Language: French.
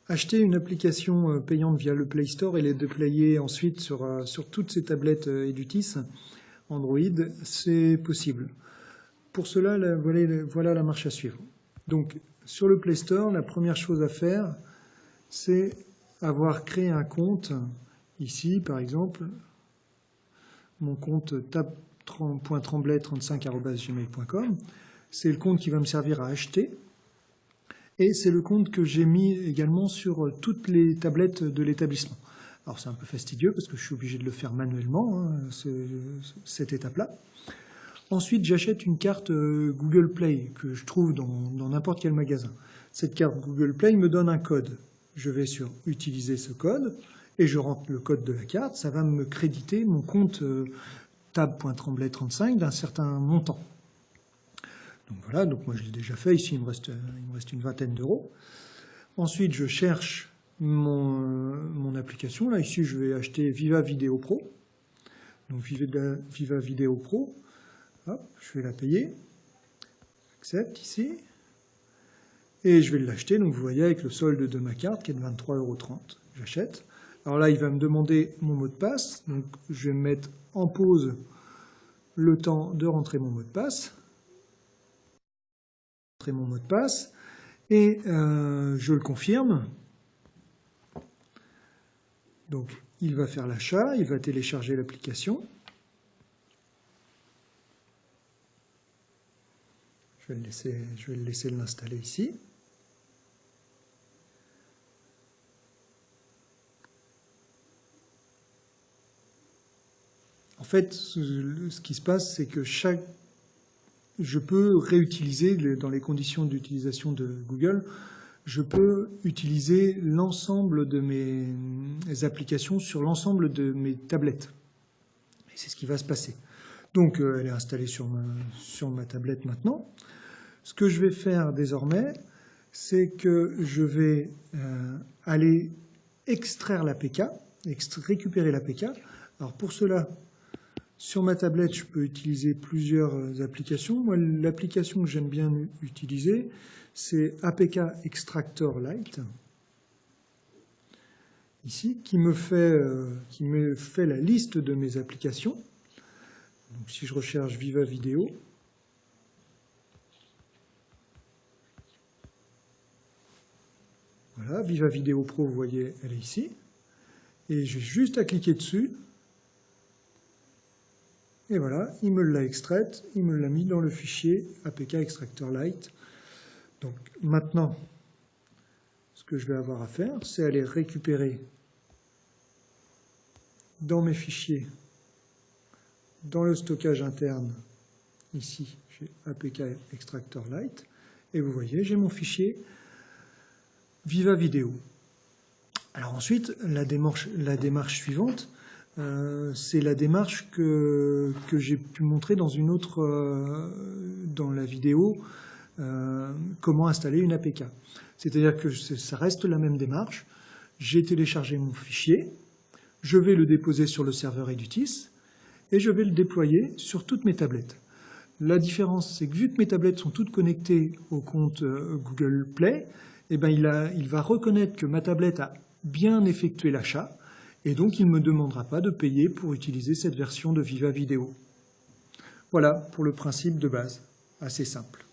acheter une application payante via le Play Store et les déployer ensuite sur toutes ces tablettes Edutis Android, c'est possible. Pour cela, voilà la marche à suivre. Donc, sur le Play Store, la première chose à faire, c'est avoir créé un compte. Ici, par exemple, mon compte tab.tremblay35@gmail.com. C'est le compte qui va me servir à acheter. Et c'est le compte que j'ai mis également sur toutes les tablettes de l'établissement. Alors c'est un peu fastidieux parce que je suis obligé de le faire manuellement, cette étape-là. Ensuite, j'achète une carte Google Play que je trouve dans n'importe quel magasin. Cette carte Google Play me donne un code. Je vais sur « Utiliser ce code » et je rentre le code de la carte. Ça va me créditer mon compte tab.tremblay35 d'un certain montant. Donc voilà, donc moi je l'ai déjà fait. Ici, il me reste une vingtaine d'euros. Ensuite, je cherche mon application. Là, ici, je vais acheter Viva Video Pro. Donc Viva Video Pro. Hop, je vais la payer. Accepte ici. Et je vais l'acheter. Donc vous voyez avec le solde de ma carte qui est de 23,30 €. J'achète. Alors là, il va me demander mon mot de passe. Donc je vais me mettre en pause le temps de rentrer mon mot de passe. Mon mot de passe et je le confirme. Donc il va faire l'achat, il va télécharger l'application. Je vais le laisser l'installer ici. En fait, ce qui se passe, c'est que je peux réutiliser, dans les conditions d'utilisation de Google, je peux utiliser l'ensemble de mes applications sur l'ensemble de mes tablettes. Et c'est ce qui va se passer. Donc, elle est installée sur ma tablette maintenant. Ce que je vais faire désormais, c'est que je vais aller extraire l'APK, récupérer l'APK. Alors, pour cela, sur ma tablette, je peux utiliser plusieurs applications. Moi, l'application que j'aime bien utiliser, c'est APK Extractor Lite, ici, qui me fait la liste de mes applications. Donc, si je recherche Viva Video, voilà, Viva Video Pro, vous voyez, elle est ici. Et j'ai juste à cliquer dessus. Et voilà, il me l'a extraite, il me l'a mis dans le fichier APK Extractor Lite. Donc maintenant, ce que je vais avoir à faire, c'est aller récupérer dans mes fichiers, dans le stockage interne, ici, j'ai APK Extractor Lite, et vous voyez, j'ai mon fichier Viva Video. Alors ensuite, la démarche suivante, c'est la démarche que j'ai pu montrer dans dans la vidéo comment installer une APK. C'est-à-dire que ça reste la même démarche. J'ai téléchargé mon fichier, je vais le déposer sur le serveur Edutis et je vais le déployer sur toutes mes tablettes. La différence, c'est que vu que mes tablettes sont toutes connectées au compte Google Play, eh ben, il va reconnaître que ma tablette a bien effectué l'achat et donc il ne me demandera pas de payer pour utiliser cette version de Viva Video. Voilà pour le principe de base, assez simple.